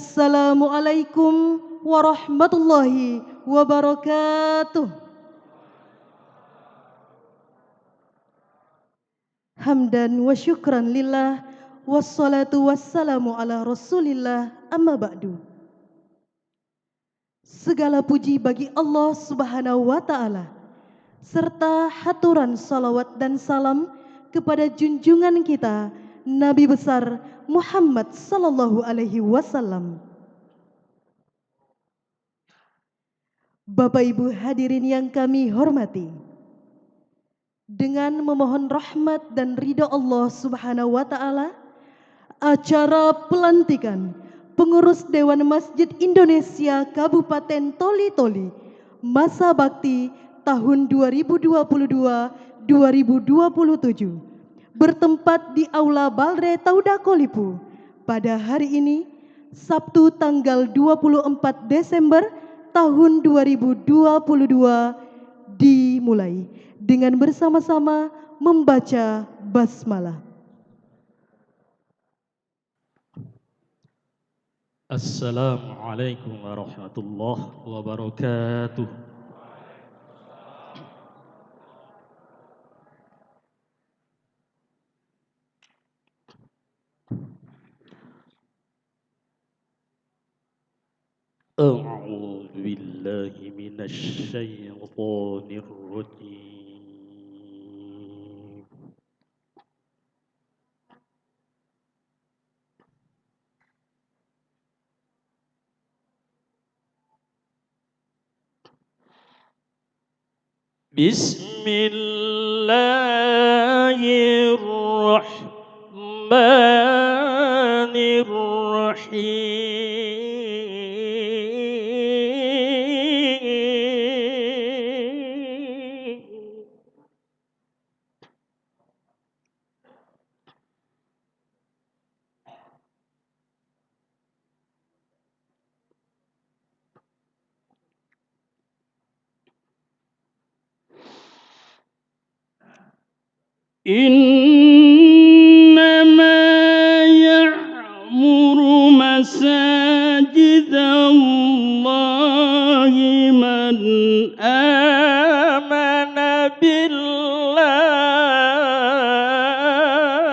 Assalamualaikum warahmatullahi wabarakatuh. Hamdan wa syukran lillah, wassalatu wassalamu ala rasulillah, amma ba'du. Segala puji bagi Allah subhanahu wa ta'ala, serta haturan salawat dan salam kepada junjungan kita, Nabi besar Muhammad sallallahu alaihi wasallam. Bapak Ibu hadirin yang kami hormati, dengan memohon rahmat dan ridha Allah subhanahu wa ta'ala, acara pelantikan pengurus Dewan Masjid Indonesia Kabupaten Toli-Toli masa bakti tahun 2022-2027 bertempat di Aula Balre Tauda Kolipu pada hari ini, Sabtu tanggal 24 Desember tahun 2022 dimulai dengan bersama-sama membaca basmalah. Assalamualaikum warahmatullahi wabarakatuh. A'udzu billahi minasy syaithanir rajim. Bismillahirrahmanirrahim. إنما يعمر مساجد الله من آمن بالله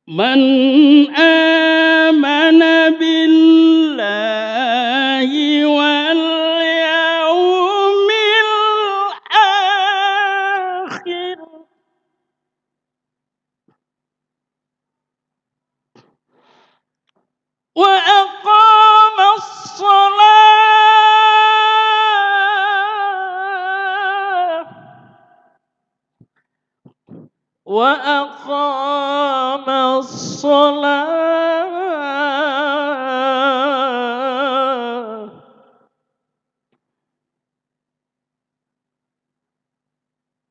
من آمن بالله واليوم الآخر وأقام الصلاة وأقام الصلاة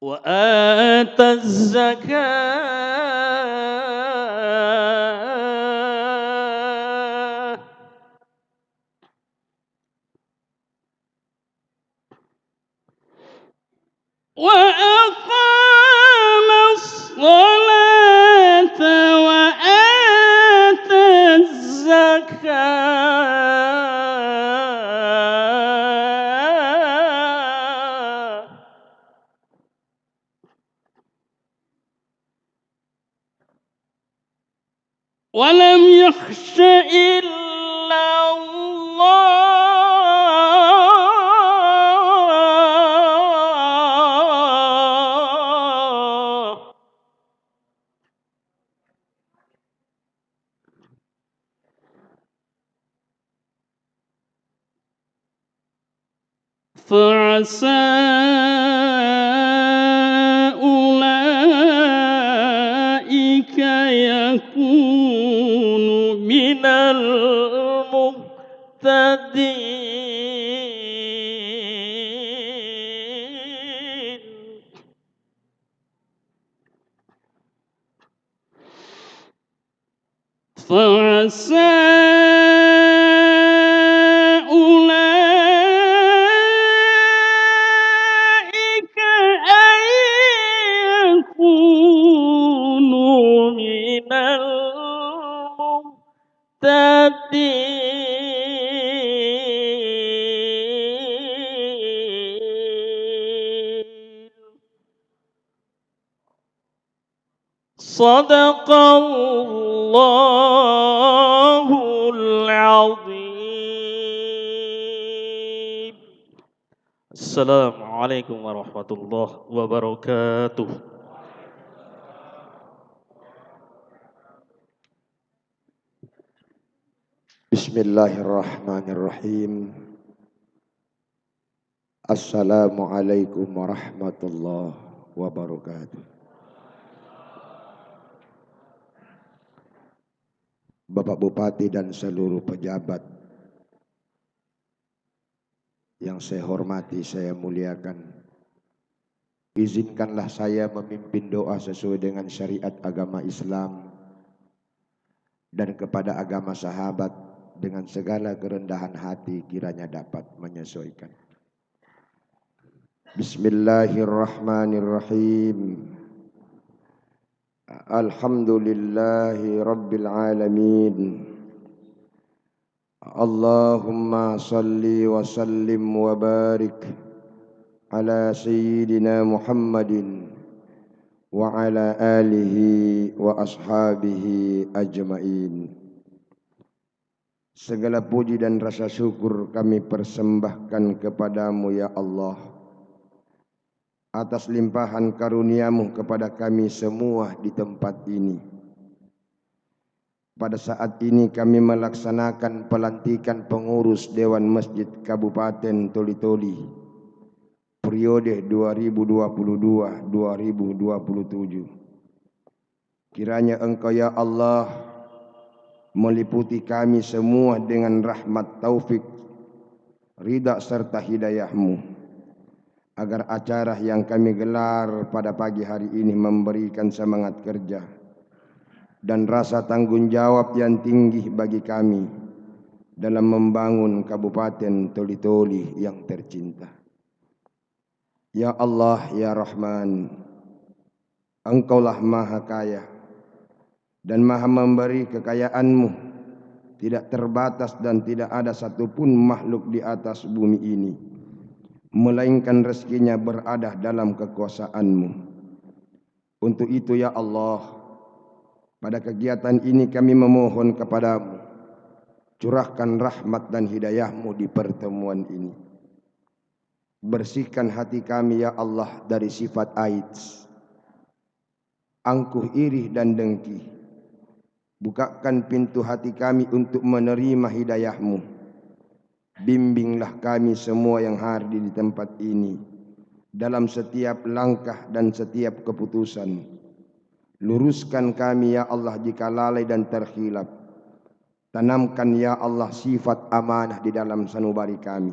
وآتى الزكاة وأقام الصلاة وآتى الزكاة ولم يخش إلا الله فعسى أولئك يكون من المهتدين فعسى Sadaqallahul azim. Assalamualaikum warahmatullahi wabarakatuh. Bismillahirrahmanirrahim. Assalamualaikum warahmatullahi wabarakatuh. Bapak Bupati dan seluruh pejabat yang saya hormati, saya muliakan, izinkanlah saya memimpin doa sesuai dengan syariat agama Islam dan kepada agama sahabat dengan segala kerendahan hati kiranya dapat menyesuaikan. Bismillahirrahmanirrahim. Alhamdulillahi rabbil alamin. Allahumma salli wa sallim wa barik ala sayyidina Muhammadin wa ala alihi wa ashabihi ajmain. Segala puji dan rasa syukur kami persembahkan kepadamu ya Allah, atas limpahan karuniamu kepada kami semua di tempat ini. Pada saat ini kami melaksanakan pelantikan pengurus Dewan Masjid Kabupaten Toli-Toli periode 2022-2027. Kiranya Engkau ya Allah meliputi kami semua dengan rahmat taufik, ridha serta hidayah-Mu, agar acara yang kami gelar pada pagi hari ini memberikan semangat kerja dan rasa tanggung jawab yang tinggi bagi kami dalam membangun Kabupaten Toli-Toli yang tercinta. Ya Allah, ya Rahman, Engkaulah Maha Kaya dan Maha memberi. Kekayaan-Mu tidak terbatas dan tidak ada satupun makhluk di atas bumi ini melainkan rezekinya berada dalam kekuasaan-Mu. Untuk itu ya Allah, pada kegiatan ini kami memohon kepadamu, curahkan rahmat dan hidayah-Mu di pertemuan ini. Bersihkan hati kami ya Allah dari sifat aids, angkuh, iri dan dengki. Bukakan pintu hati kami untuk menerima hidayah-Mu. Bimbinglah kami semua yang hadir di tempat ini dalam setiap langkah dan setiap keputusan. Luruskan kami ya Allah jika lalai dan terkhilaf. Tanamkan ya Allah sifat amanah di dalam sanubari kami,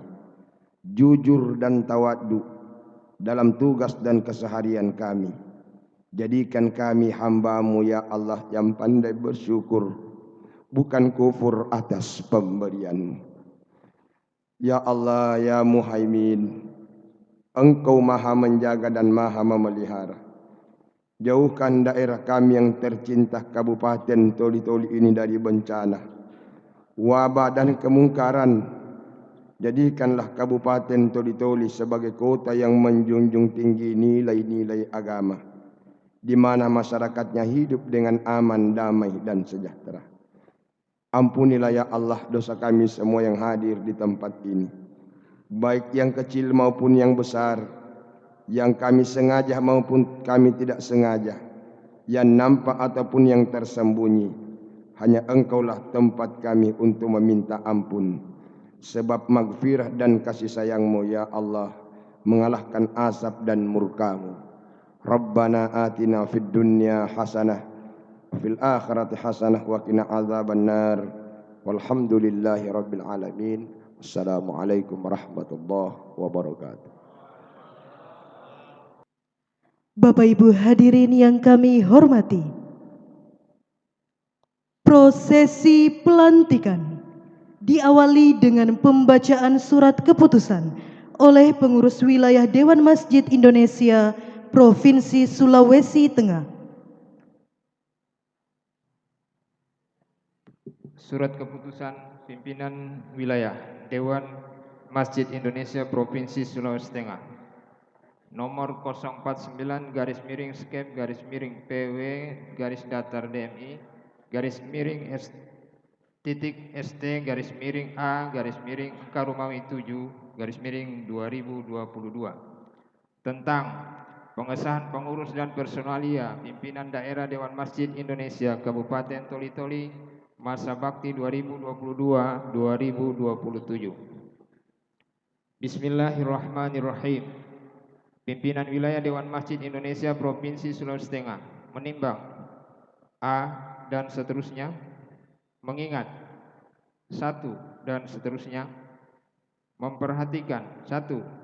jujur dan tawaddu dalam tugas dan keseharian kami. Jadikan kami hamba-Mu ya Allah yang pandai bersyukur, bukan kufur atas pemberian-Mu. Ya Allah, ya Muhaimin, Engkau maha menjaga dan maha memelihara. Jauhkan daerah kami yang tercinta Kabupaten Toli-Toli ini dari bencana, wabah dan kemungkaran. Jadikanlah Kabupaten Toli-Toli sebagai kota yang menjunjung tinggi nilai-nilai agama, di mana masyarakatnya hidup dengan aman, damai dan sejahtera. Ampunilah ya Allah dosa kami semua yang hadir di tempat ini, baik yang kecil maupun yang besar, yang kami sengaja maupun kami tidak sengaja, yang nampak ataupun yang tersembunyi. Hanya Engkaulah tempat kami untuk meminta ampun, sebab maghfirah dan kasih sayang-Mu ya Allah mengalahkan asap dan murka-Mu. Rabbana atina fid dunya hasanah wa fil akhirati hasanah wa qina azabannar. Walhamdulillahi rabbil alamin. Assalamualaikum warahmatullahi wabarakatuh. Bapak Ibu hadirin yang kami hormati, prosesi pelantikan diawali dengan pembacaan surat keputusan oleh pengurus wilayah Dewan Masjid Indonesia Provinsi Sulawesi Tengah. Surat keputusan pimpinan wilayah Dewan Masjid Indonesia Provinsi Sulawesi Tengah. nomor 049 garis miring skep garis miring PW garis datar DMI garis miring ST garis miring A garis miring angka Romawi 7 garis miring 2022 tentang pengesahan pengurus dan personalia pimpinan daerah Dewan Masjid Indonesia Kabupaten Toli-Toli masa bakti 2022-2027. Bismillahirrahmanirrahim. Pimpinan Wilayah Dewan Masjid Indonesia Provinsi Sulawesi Tengah menimbang A dan seterusnya, mengingat 1 dan seterusnya, memperhatikan 1.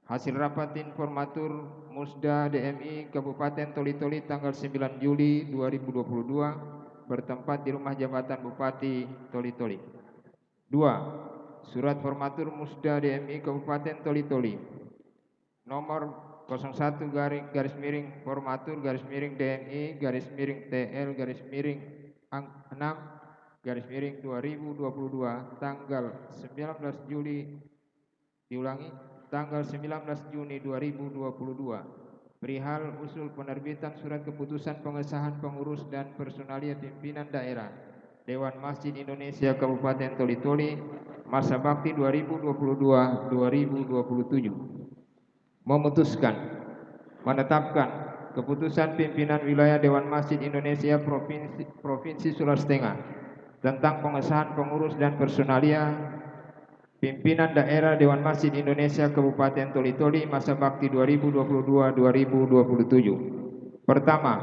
Hasil rapat informatur Musda DMI Kabupaten Toli-Toli tanggal 9 Juli 2022 bertempat di Rumah Jabatan Bupati Toli-Toli. 2. Surat formatur Musda DMI Kabupaten Toli-Toli nomor 01 garis miring formatur garis miring DMI garis miring TL garis miring 6 garis miring 2022 tanggal 19 Juli tanggal 19 Juni 2022 perihal usul penerbitan surat keputusan pengesahan pengurus dan personalia pimpinan daerah Dewan Masjid Indonesia Kabupaten Toli-Toli masa bakti 2022-2027 memutuskan menetapkan keputusan pimpinan wilayah Dewan Masjid Indonesia Provinsi Sulawesi Tengah tentang pengesahan pengurus dan personalia pimpinan daerah Dewan Masjid Indonesia Kabupaten Toli-Toli masa bakti 2022-2027. Pertama,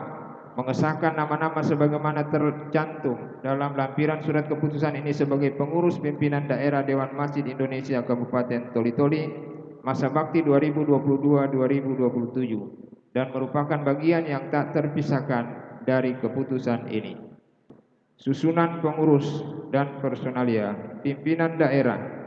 mengesahkan nama-nama sebagaimana tercantum dalam lampiran surat keputusan ini sebagai pengurus pimpinan daerah Dewan Masjid Indonesia Kabupaten Toli-Toli masa bakti 2022-2027 dan merupakan bagian yang tak terpisahkan dari keputusan ini. Susunan pengurus dan personalia pimpinan daerah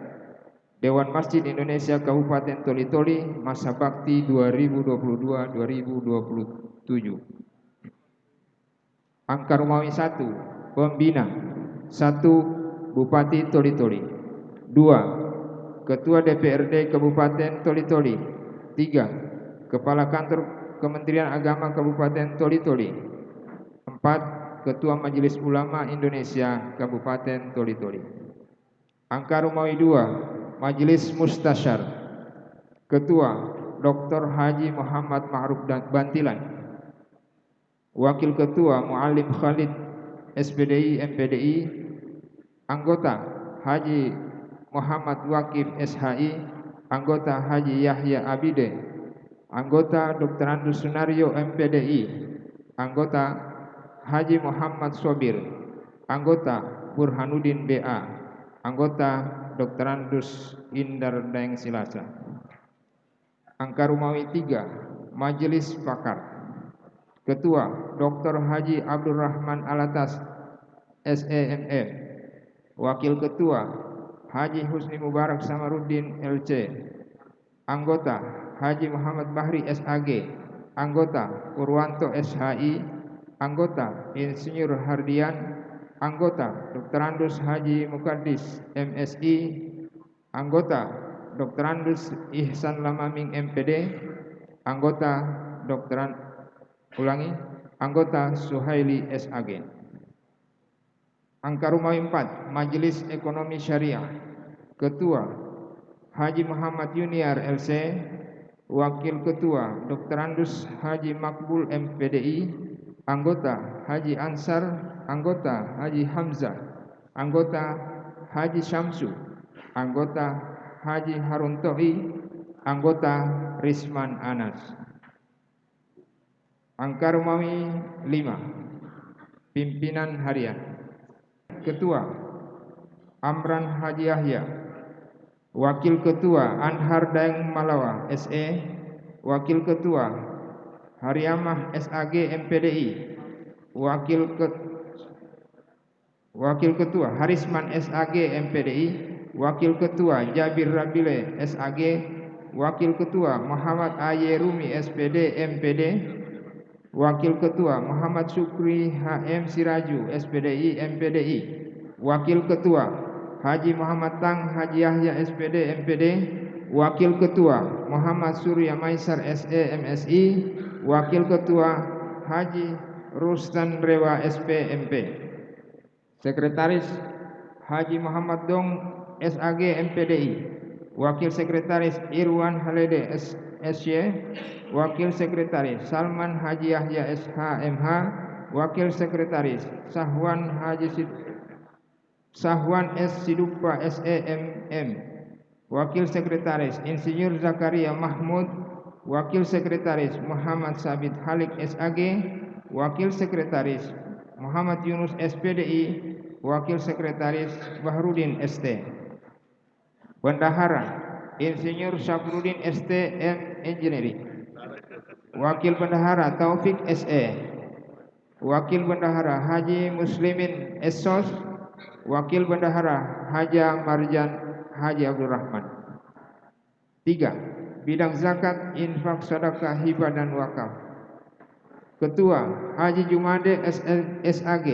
Dewan Masjid Indonesia Kabupaten Toli-Toli masa bakti 2022-2027. Angka Romawi 1. Pembina 1. Bupati Toli-Toli 2. Ketua DPRD Kabupaten Toli-Toli 3. Kepala Kantor Kementerian Agama Kabupaten Toli-Toli 4. Ketua Majelis Ulama Indonesia Kabupaten Toli-Toli. Angka Romawi 2. Majelis Mustasyar Ketua Dr. Haji Muhammad Ma'ruf Bantilan Wakil Ketua Mu'alim Khalid SPDI MPDI Anggota Haji Muhammad Wakif SHI Anggota Haji Yahya Abide Anggota Dr. Andus Sunario MPDI Anggota Haji Muhammad Sobir Anggota Burhanuddin BA Anggota Dr. Andus Indar Daeng Silasa. Angka Romawi 3. Majelis Pakar Ketua Dr. Haji Abdul Rahman Alatas SEMM Wakil Ketua Haji Husni Mubarak Samaruddin LC Anggota Haji Muhammad Bahri SAG Anggota Purwanto SHI Anggota Insinyur Hardian Anggota Dr. Andus Haji Mukaddis MSI Anggota Dr. Andus Ihsan Lamaming MPD Anggota Anggota Suhaili SAG. Angka Romawi 4. Majelis Ekonomi Syariah Ketua Haji Muhammad Yuniar LC Wakil Ketua Dr. Andus Haji Makbul MPDI Anggota Haji Ansar Anggota Haji Hamzah Anggota Haji Syamsu Anggota Haji Harun Toi Anggota Risman Anas. Angka Romawi 5. Pimpinan Harian Ketua Amran Haji Yahya Wakil Ketua Anhar Daeng Malawa SE Wakil Ketua Haryamah SAG MPDI Wakil Ketua Harisman SAG MPDI Wakil Ketua Jabir Rabile SAG Wakil Ketua Muhammad AY Rumi SPD MPD Wakil Ketua Muhammad Syukri HM Siraju SPDI MPDI Wakil Ketua Haji Muhammad Tang Haji Yahya SPD MPD Wakil Ketua Muhammad Surya Maisar SE MSI. Wakil Ketua Haji Rustan Rewa SP MP. Sekretaris Haji Muhammad Dong SAG MPDI. Wakil Sekretaris Irwan Halede SY. Wakil Sekretaris Salman Haji Yahya SHMH. Wakil Sekretaris Sahwan S Sidupa SEMM. Wakil Sekretaris Insinyur Zakaria Mahmud. Wakil Sekretaris Muhammad Sabit Halik SAG. Wakil Sekretaris Muhammad Yunus SPDI. Wakil Sekretaris Bahrudin ST. Bendahara Insinyur Syafruddin STM Engineering. Wakil Bendahara Taufik SE. Wakil Bendahara Haji Muslimin SSOS. Wakil Bendahara Haja Marjan Haji Abdul Rahman. 3. Bidang zakat, infak, sedekah, hibah dan wakaf. Ketua Haji Jumade SAG.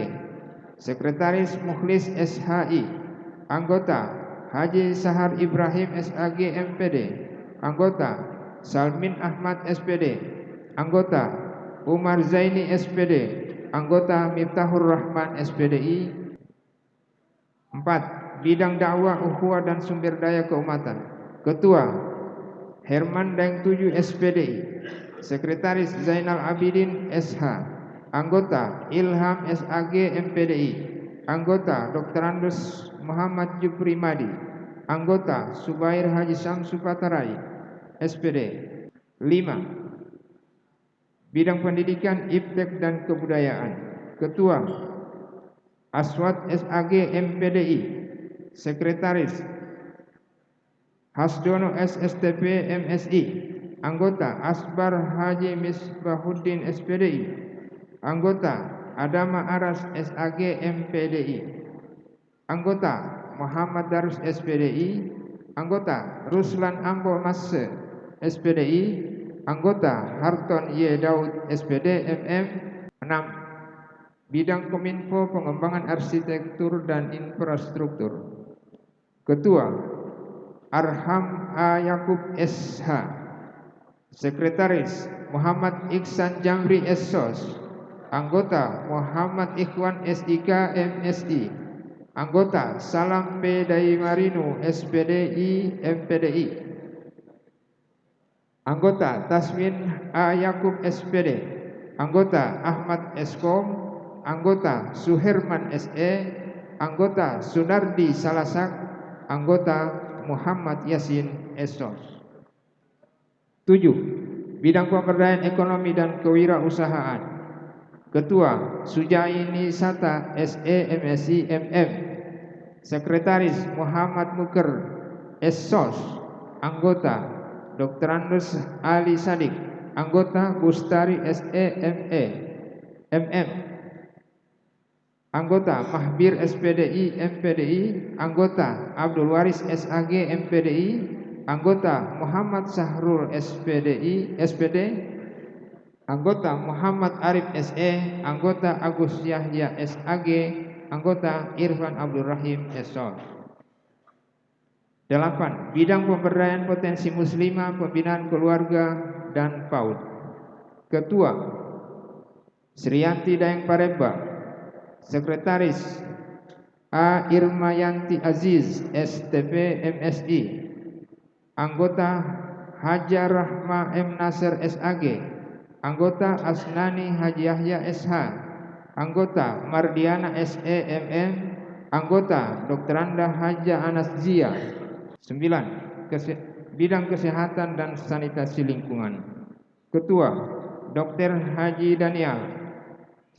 Sekretaris Mukhlis SHI. Anggota Haji Sahar Ibrahim SAG MPD. Anggota Salmin Ahmad SPD. Anggota Umar Zaini SPD. Anggota Miftahur Rahman SPDI. 4. Bidang dakwah, ukhuwah dan sumber daya keumatan. Ketua Herman Daeng 7 SPDI. Sekretaris Zainal Abidin SH. Anggota Ilham SAG MPDI. Anggota Dr. Andus Muhammad Jupri Madi. Anggota Subair Haji Samsu Patarai SPD. 5. Bidang pendidikan, iptek dan kebudayaan. Ketua Aswad SAG MPDI. Sekretaris Hasdono SSTP MSI. Anggota Asbar Haji Misbahuddin SPDI. Anggota Adama Aras SAG MPDI. Anggota Muhammad Darus SPDI. Anggota Ruslan Ambo Masse SPDI. Anggota Harton Y. Daud SPD MM. 6. Bidang Kominfo, pengembangan arsitektur dan infrastruktur. Ketua Arham A. Yakub SH. Sekretaris Muhammad Iksan Jamri SSOS. Anggota Muhammad Ikhwan SIK MSI. Anggota Salam P. Daimarino SPDI MPDI. Anggota Tasmin A. Yakub SPD. Anggota Ahmad Eskom. Anggota Suherman SE. Anggota Sunardi Salasak. Anggota Muhammad Yasin Esos. 7. Bidang pemberdayaan ekonomi dan kewirausahaan. Ketua Sujaini Sata SE MSI MM. Sekretaris Muhammad Muker Esos. Anggota Dr. Andus Ali Sadik. Anggota Bustari SE ME MM. Anggota Mahbir SPDI MPDI. Anggota Abdul Waris SAG MPDI. Anggota Muhammad Sahrul SPDI SPD. Anggota Muhammad Arif SE. Anggota Agus Yahya SAG. Anggota Irfan Abdul Rahim SSOS. 8. Bidang pemberdayaan potensi muslimah, pembinaan keluarga dan PAUD. Ketua Sriyanti Daeng Pareba. Sekretaris A. Irmayanti Aziz STP MSI. Anggota Hajar Rahma M. Nasir SAG. Anggota Asnani Haji Yahya SH. Anggota Mardiana SEMM. Anggota Dr. Anda Haja Anas Zia. 9. Bidang kesehatan dan sanitasi lingkungan. Ketua Dr. Haji Daniel.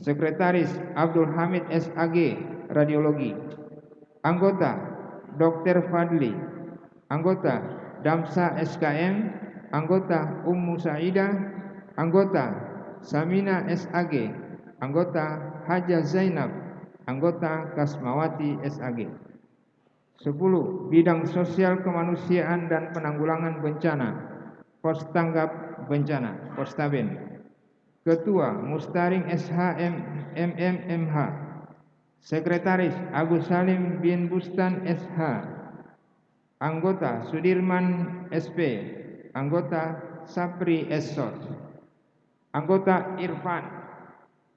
Sekretaris Abdul Hamid SAG Radiologi. Anggota Dr. Fadli. Anggota Damsa SKM. Anggota Ummu Saidah. Anggota Samina SAG. Anggota Haja Zainab. Anggota Kasmawati SAG. 10. Bidang sosial kemanusiaan dan penanggulangan bencana. Pos tanggap bencana Postaben. Ketua Mustaring SHM MMMH. Sekretaris Agus Salim bin Bustan SH. Anggota Sudirman SP. Anggota Sapri Esos. Anggota Irfan.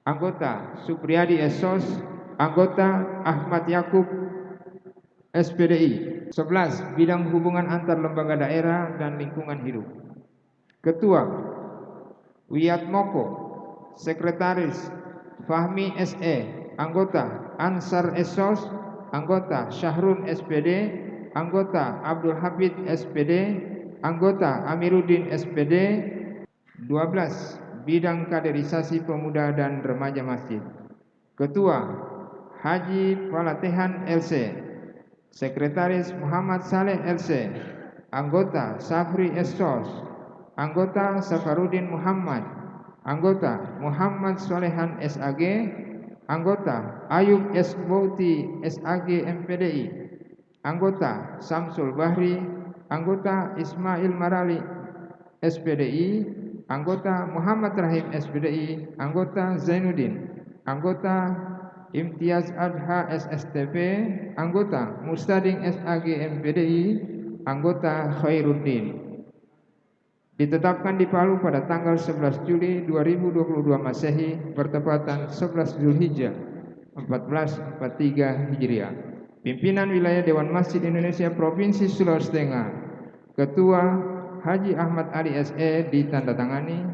Anggota Supriyadi Esos. Anggota Ahmad Yakub SPDI. 11. Bidang hubungan antar lembaga daerah dan lingkungan hidup. Ketua Wiatmoko. Sekretaris Fahmi SE. Anggota Ansar Esos. Anggota Syahrun SPD. Anggota Abdul Habib SPD. Anggota Amiruddin SPD. 12. Bidang kaderisasi pemuda dan remaja masjid. Ketua Haji Falatehan LC. Sekretaris Muhammad Saleh LC. Anggota Safri Esos. Anggota Safaruddin Muhammad. Anggota Muhammad Solehan SAG. Anggota Ayub S. Bauti SAG MPDI. Anggota Samsul Bahri. Anggota Ismail Marali SPDI. Anggota Muhammad Rahim SPDI. Anggota Zainuddin. Anggota Imtiaz Adha SSTP. Anggota Mustading SAG MPDI. Anggota Khairuddin. Ditetapkan di Palu pada tanggal 11 Juli 2022 Masehi bertepatan 11 Zulhijjah 1443 Hijriah. Pimpinan Wilayah Dewan Masjid Indonesia Provinsi Sulawesi Tengah. Ketua Haji Ahmad Ali SE ditandatangani.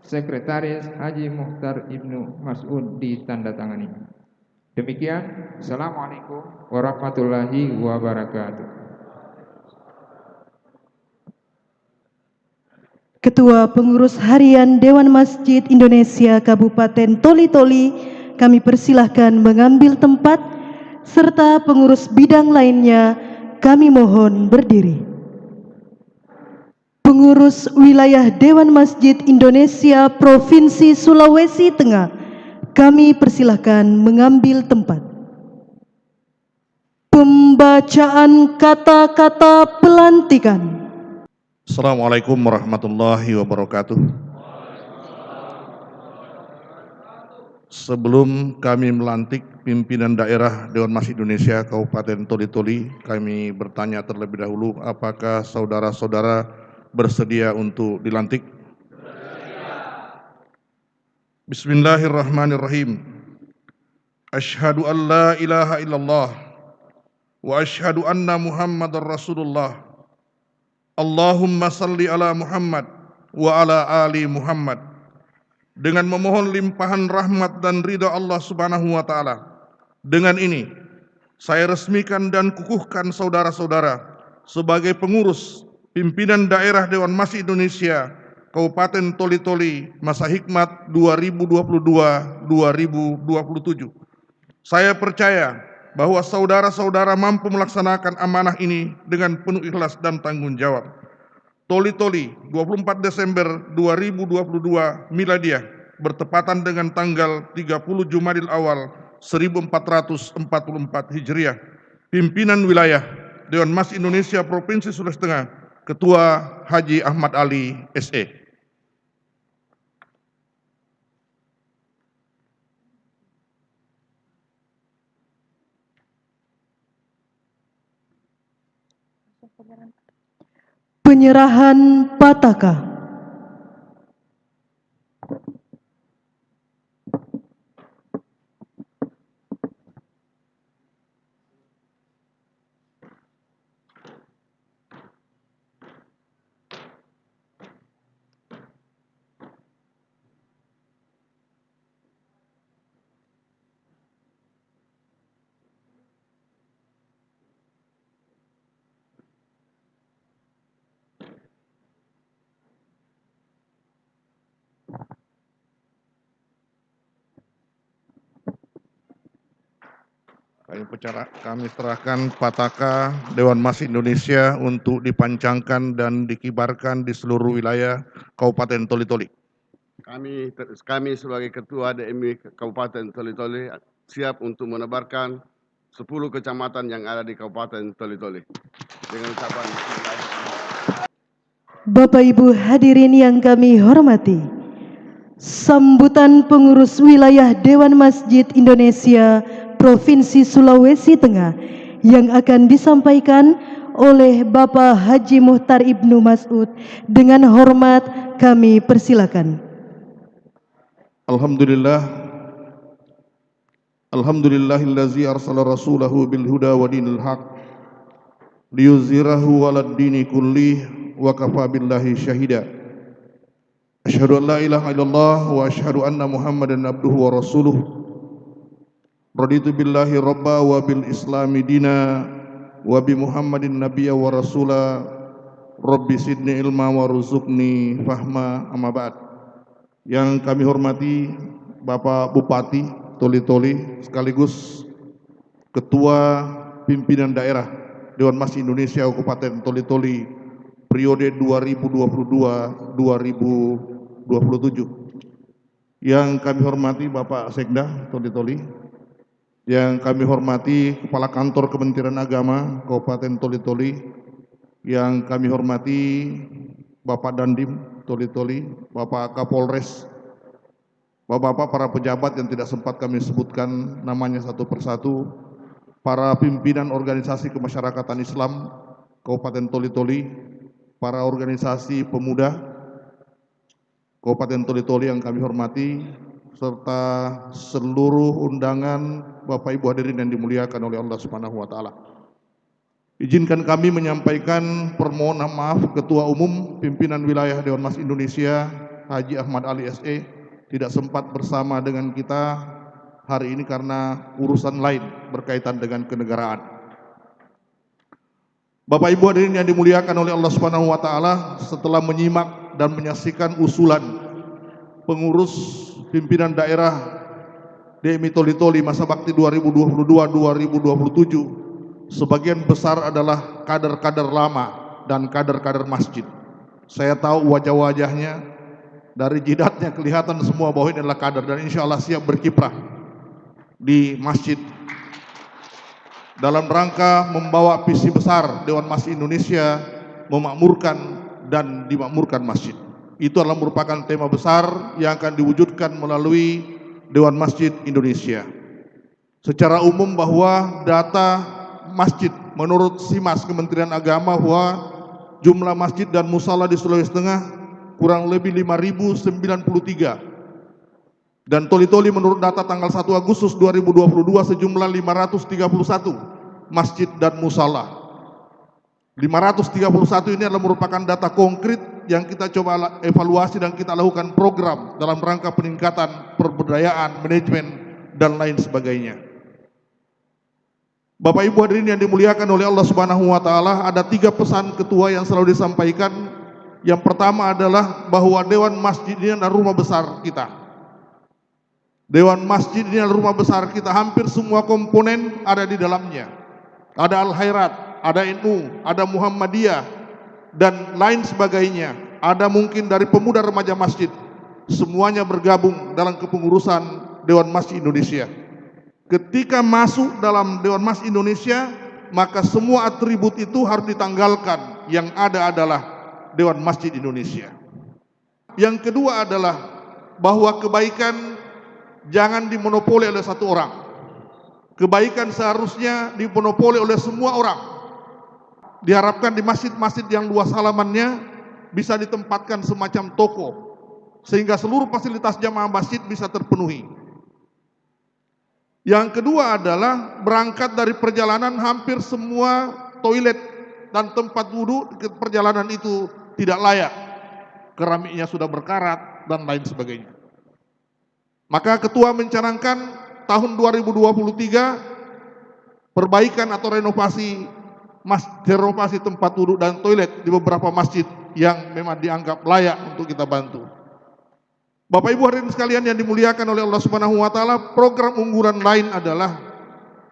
Sekretaris Haji Mukhtar Ibnu Mas'ud ditandatangani. Demikian. Assalamualaikum warahmatullahi wabarakatuh. Ketua Pengurus Harian Dewan Masjid Indonesia Kabupaten Toli-Toli, kami persilahkan mengambil tempat, serta pengurus bidang lainnya kami mohon berdiri. Pengurus Wilayah Dewan Masjid Indonesia Provinsi Sulawesi Tengah, kami persilahkan mengambil tempat. Pembacaan kata-kata pelantikan. Assalamualaikum warahmatullahi wabarakatuh. Sebelum kami melantik pimpinan daerah Dewan Masjid Indonesia Kabupaten Toli-Toli, kami bertanya terlebih dahulu, apakah saudara-saudara bersedia untuk dilantik? Bismillahirrahmanirrahim. Asyhadu an la ilaha illallah wa asyhadu anna Muhammadar Rasulullah. Allahumma salli ala Muhammad wa ala ali Muhammad. Dengan memohon limpahan rahmat dan ridha Allah Subhanahu wa taala. Dengan ini saya resmikan dan kukuhkan saudara-saudara sebagai pengurus pimpinan daerah Dewan Masjid Indonesia Kabupaten Toli-Toli masa hikmat 2022-2027. Saya percaya bahwa saudara-saudara mampu melaksanakan amanah ini dengan penuh ikhlas dan tanggung jawab. Toli-Toli, 24 Desember 2022 Miladiah, bertepatan dengan tanggal 30 Jumadil Awal 1444 Hijriah. Pimpinan Wilayah Dewan Masjid Indonesia Provinsi Sulawesi Tengah, Ketua Haji Ahmad Ali SE. Penyerahan Pataka. Kami serahkan Pataka Dewan Masjid Indonesia untuk dipancangkan dan dikibarkan di seluruh wilayah Kabupaten Toli-Toli. Kami sebagai Ketua DMI Kabupaten Toli-Toli siap untuk menebarkan 10 kecamatan yang ada di Kabupaten Toli-Toli. Dengan ucapan Bapak Ibu hadirin yang kami hormati, sambutan pengurus wilayah Dewan Masjid Indonesia Provinsi Sulawesi Tengah yang akan disampaikan oleh Bapak Haji Muhtar Ibnu Mas'ud. Dengan hormat kami persilakan. Alhamdulillahillazi arsala rasulahu bil huda wa dinil haq liyuzhirahu 'alad dini kullih wa kafa billahi syahida. Asyhadu an la ilaha illallah wa asyhadu anna Muhammadan abduhu wa rasuluh. Raditu billahi rabba wa bil islami dina wa bi Muhammadin nabiyya wa rasula. Rabbi sidni ilma wa ruzukni fahma, amma ba'd. Yang kami hormati Bapak Bupati Toli-Toli sekaligus Ketua Pimpinan Daerah Dewan Masjid Indonesia Kabupaten Toli-Toli periode 2022-2027. Yang kami hormati Bapak Sekda Toli-Toli, yang kami hormati Kepala Kantor Kementerian Agama Kabupaten Toli-Toli, yang kami hormati Bapak Dandim Toli-Toli, Bapak Kapolres, Bapak-bapak para pejabat yang tidak sempat kami sebutkan namanya satu persatu, para pimpinan organisasi kemasyarakatan Islam Kabupaten Toli-Toli, para organisasi pemuda Kabupaten Toli-Toli yang kami hormati, serta seluruh undangan Bapak Ibu hadirin yang dimuliakan oleh Allah Subhanahu wa taala. Izinkan kami menyampaikan permohonan maaf Ketua Umum Pimpinan Wilayah Dewan Masjid Indonesia Haji Ahmad Ali SE tidak sempat bersama dengan kita hari ini karena urusan lain berkaitan dengan kenegaraan. Bapak Ibu hadirin yang dimuliakan oleh Allah Subhanahu wa taala, setelah menyimak dan menyaksikan usulan pengurus pimpinan daerah DMI Toli-Toli masa bakti 2022-2027, sebagian besar adalah kader-kader lama dan kader-kader masjid. Saya tahu wajah-wajahnya, dari jidatnya kelihatan semua bahwa ini adalah kader dan insya Allah siap berkiprah di masjid dalam rangka membawa visi besar Dewan Masjid Indonesia memakmurkan dan dimakmurkan masjid. Itu adalah merupakan tema besar yang akan diwujudkan melalui Dewan Masjid Indonesia. Secara umum bahwa data masjid menurut SIMAS Kementerian Agama bahwa jumlah masjid dan musala di Sulawesi Tengah kurang lebih 5.093, dan Toli-Toli menurut data tanggal 1 Agustus 2022 sejumlah 531 masjid dan musala. 531 ini adalah merupakan data konkret yang kita coba evaluasi dan kita lakukan program dalam rangka peningkatan perbudayaan, manajemen, dan lain sebagainya. Bapak Ibu hadirin yang dimuliakan oleh Allah Subhanahu wa taala, ada 3 pesan ketua yang selalu disampaikan. Yang pertama adalah bahwa Dewan Masjid ini adalah rumah besar kita. Dewan Masjid ini adalah rumah besar kita, hampir semua komponen ada di dalamnya. Ada Al-Khairat, ada NU, ada Muhammadiyah, dan lain sebagainya. Ada mungkin dari pemuda remaja masjid. Semuanya bergabung dalam kepengurusan Dewan Masjid Indonesia. Ketika masuk dalam Dewan Masjid Indonesia, maka semua atribut itu harus ditanggalkan. Yang ada adalah Dewan Masjid Indonesia. Yang kedua adalah bahwa kebaikan jangan dimonopoli oleh satu orang. Kebaikan seharusnya dimonopoli oleh semua orang. Diharapkan di masjid-masjid yang luas halamannya bisa ditempatkan semacam toko, sehingga seluruh fasilitas jamaah masjid bisa terpenuhi. Yang kedua adalah berangkat dari perjalanan hampir semua toilet dan tempat wudhu ke perjalanan itu tidak layak, keramiknya sudah berkarat dan lain sebagainya. Maka ketua mencanangkan tahun 2023 perbaikan atau renovasi tempat wudhu dan toilet di beberapa masjid yang memang dianggap layak untuk kita bantu. Bapak Ibu hadirin sekalian yang dimuliakan oleh Allah Subhanahu wa taala, program unggulan lain adalah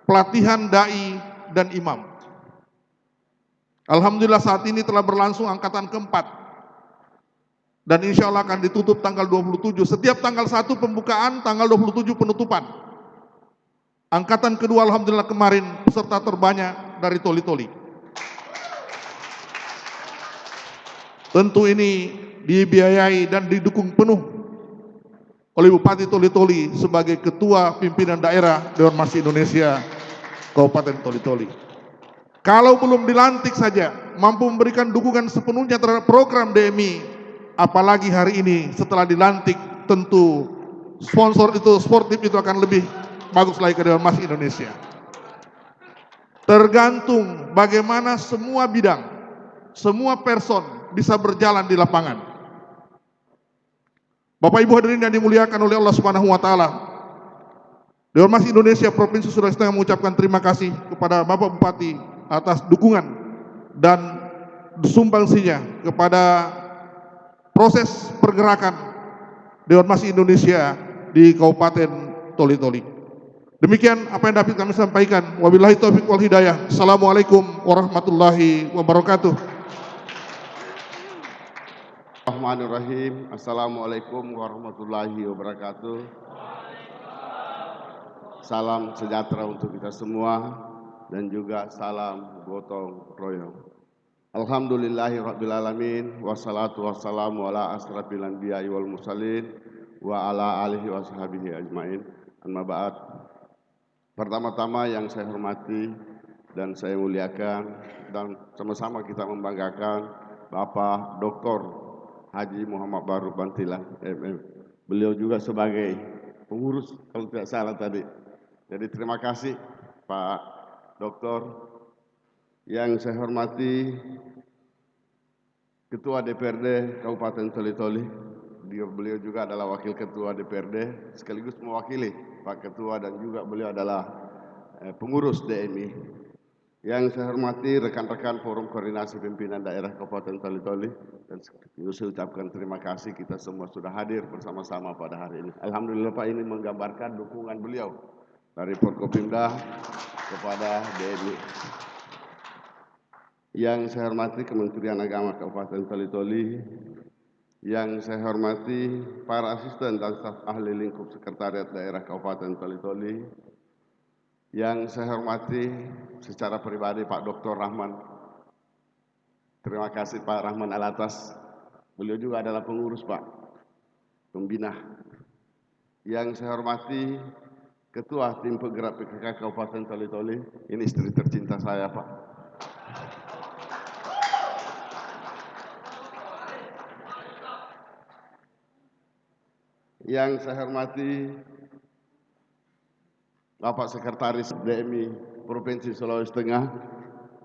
pelatihan dai dan imam. Alhamdulillah saat ini telah berlangsung angkatan keempat dan insya Allah akan ditutup tanggal 27. Setiap tanggal 1 pembukaan, tanggal 27 penutupan. Angkatan kedua alhamdulillah kemarin peserta terbanyak dari Toli-Toli. Tentu ini dibiayai dan didukung penuh oleh Bupati Toli-Toli sebagai Ketua Pimpinan Daerah Dewan Masjid Indonesia Kabupaten Toli-Toli. Kalau belum dilantik saja mampu memberikan dukungan sepenuhnya terhadap program DMI, apalagi hari ini setelah dilantik, tentu sponsor itu, sportif itu akan lebih bagus lagi ke Dewan Masjid Indonesia. Tergantung bagaimana semua bidang, semua person bisa berjalan di lapangan. Bapak Ibu hadirin yang dimuliakan oleh Allah Subhanahu wa taala, Dewan Masjid Indonesia Provinsi Sulawesi Tengah mengucapkan terima kasih kepada Bapak Bupati atas dukungan dan sumbangsinya kepada proses pergerakan Dewan Masjid Indonesia di Kabupaten Toli-Toli. Demikian apa yang dapat kami sampaikan. Wabillahi taufiq wal hidayah. Assalamualaikum warahmatullahi wabarakatuh. Bismillahirrahmanirrahim. Assalamualaikum warahmatullahi wabarakatuh. Salam sejahtera untuk kita semua dan juga salam gotong royong. Alhamdulillahi rabbil alamin, wassalatu wassalamu ala asrafil anbiya'i wal mursalin wa ala alihi wa sahbihi ajmain. Amma ba'd. Pertama-tama yang saya hormati dan saya muliakan dan sama-sama kita membanggakan Bapak Dr. Haji Muhammad Bahrul Bantilan MM. Beliau juga sebagai pengurus kalau tidak salah tadi. Jadi terima kasih Pak Doktor. Yang saya hormati Ketua DPRD Kabupaten Toli-Toli. Beliau juga adalah Wakil Ketua DPRD sekaligus mewakili Pak Ketua dan juga beliau adalah pengurus DMI. Yang saya hormati rekan-rekan Forum Koordinasi Pimpinan Daerah Kabupaten Toli-Toli dan saya ucapkan terima kasih kita semua sudah hadir bersama-sama pada hari ini. Alhamdulillah Pak, ini menggambarkan dukungan beliau dari Forkopimda kepada DMI. Yang saya hormati Kementerian Agama Kabupaten Toli-Toli, yang saya hormati para asisten dan staf ahli lingkup sekretariat daerah Kabupaten Toli-Toli, yang saya hormati secara pribadi Pak Dr. Rahman. Terima kasih Pak Rahman alatas. Beliau juga adalah pengurus Pak, pembina. Yang saya hormati Ketua Tim Penggerak PKK Kabupaten Toli-Toli, ini istri tercinta saya Pak. Yang saya hormati Bapak Sekretaris DMI Provinsi Sulawesi Tengah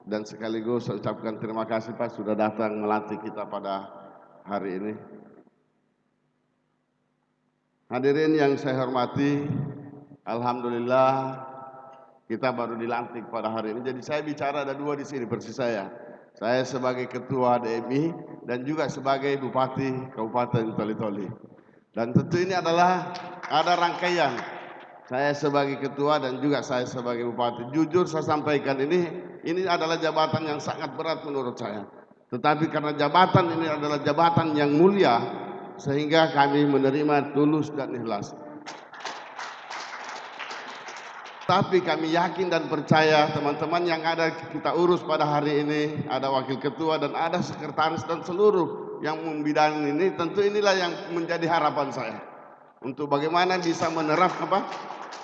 dan sekaligus saya ucapkan terima kasih Pak sudah datang melantik kita pada hari ini. Hadirin yang saya hormati, alhamdulillah kita baru dilantik pada hari ini. Jadi saya bicara ada dua di sini persis saya. Saya sebagai Ketua DMI dan juga sebagai Bupati Kabupaten Toli-Toli. Dan tentu ini adalah ada rangkaian. Saya sebagai ketua dan juga saya sebagai bupati. Jujur saya sampaikan ini adalah jabatan yang sangat berat menurut saya. Tetapi karena jabatan ini adalah jabatan yang mulia, sehingga kami menerima tulus dan ikhlas. Tapi kami yakin dan percaya teman-teman yang ada kita urus pada hari ini, ada wakil ketua dan ada sekretaris dan seluruh yang membidangi ini, tentu inilah yang menjadi harapan saya untuk bagaimana bisa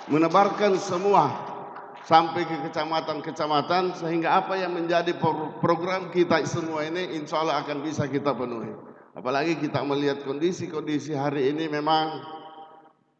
menebarkan semua sampai ke kecamatan-kecamatan sehingga apa yang menjadi program kita semua ini insya Allah akan bisa kita penuhi. Apalagi kita melihat kondisi-kondisi hari ini memang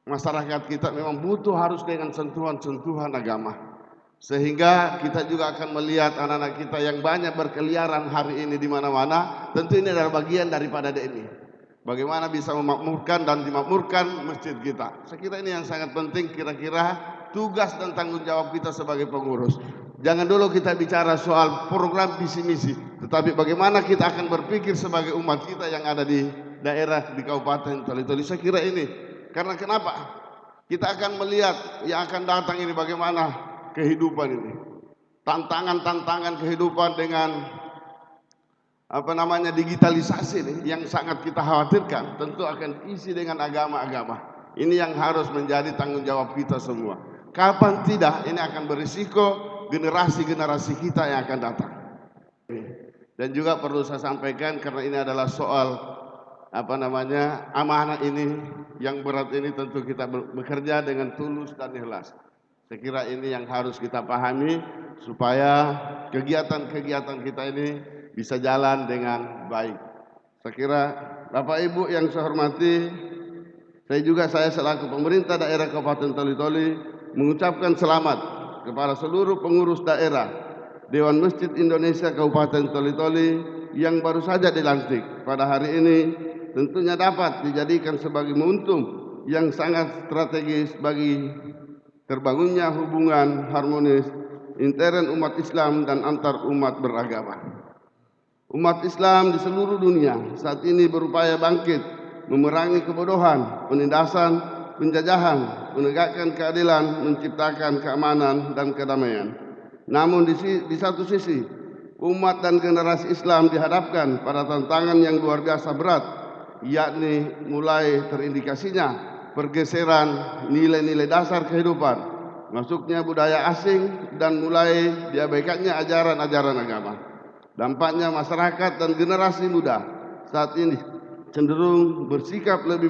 masyarakat kita memang butuh harus dengan sentuhan-sentuhan agama. Sehingga kita juga akan melihat anak-anak kita yang banyak berkeliaran hari ini di mana-mana. Tentu ini adalah bagian daripada DMI. Bagaimana bisa memakmurkan dan dimakmurkan masjid kita. Saya kira ini yang sangat penting, kira-kira tugas dan tanggung jawab kita sebagai pengurus. Jangan dulu kita bicara soal program visi misi, tetapi bagaimana kita akan berpikir sebagai umat kita yang ada di daerah di Kabupaten Toli-Toli. Saya kira ini. Karena kenapa? Kita akan melihat yang akan datang ini bagaimana kehidupan ini, tantangan-tantangan kehidupan dengan digitalisasi ini yang sangat kita khawatirkan, tentu akan isi dengan agama-agama. Ini yang harus menjadi tanggung jawab kita semua. Kapan tidak ini akan berisiko generasi-generasi kita yang akan datang. Dan juga perlu saya sampaikan karena ini adalah soal amanah ini yang berat ini, tentu kita bekerja dengan tulus dan ikhlas. Saya kira ini yang harus kita pahami supaya kegiatan-kegiatan kita ini bisa jalan dengan baik. Saya kira Bapak Ibu yang saya hormati, saya selaku pemerintah daerah Kabupaten Toli-Toli mengucapkan selamat kepada seluruh pengurus daerah Dewan Masjid Indonesia Kabupaten Toli-Toli yang baru saja dilantik pada hari ini. Tentunya dapat dijadikan sebagai momentum yang sangat strategis bagi terbangunnya hubungan harmonis intern umat Islam dan antar umat beragama. Umat Islam di seluruh dunia saat ini berupaya bangkit, memerangi kebodohan, penindasan, penjajahan, menegakkan keadilan, menciptakan keamanan dan kedamaian. Namun di satu sisi, umat dan generasi Islam dihadapkan pada tantangan yang luar biasa berat, yakni mulai terindikasinya pergeseran nilai-nilai dasar kehidupan, masuknya budaya asing, dan mulai diabaikannya ajaran-ajaran agama. Dampaknya masyarakat dan generasi muda saat ini cenderung bersikap lebih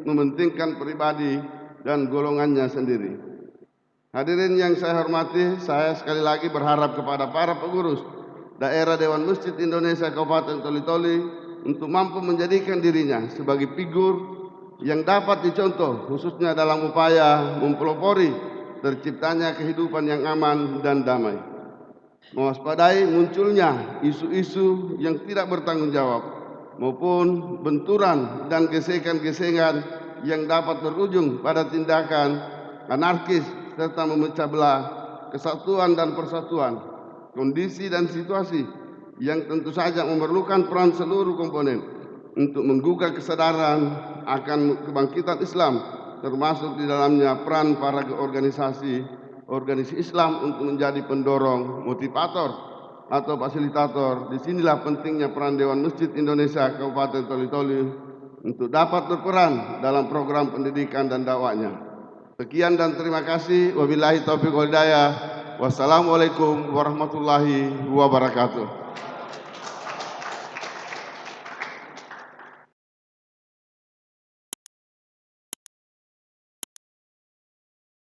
mementingkan pribadi dan golongannya sendiri. Hadirin yang saya hormati, saya sekali lagi berharap kepada para pengurus daerah Dewan Masjid Indonesia Kabupaten Toli-Toli untuk mampu menjadikan dirinya sebagai figur yang dapat dicontoh, khususnya dalam upaya mempelopori terciptanya kehidupan yang aman dan damai. Mewaspadai munculnya isu-isu yang tidak bertanggung jawab maupun benturan dan gesekan-gesekan yang dapat berujung pada tindakan anarkis serta memecah belah kesatuan dan persatuan, kondisi dan situasi yang tentu saja memerlukan peran seluruh komponen untuk menggugah kesadaran akan kebangkitan Islam, termasuk di dalamnya peran para organisasi Islam untuk menjadi pendorong, motivator atau fasilitator. Disinilah pentingnya peran Dewan Masjid Indonesia Kabupaten Toli-Toli untuk dapat berperan dalam program pendidikan dan dakwahnya. Sekian dan terima kasih. Wabillahi taufiq wal hidayah. Wassalamualaikum warahmatullahi wabarakatuh.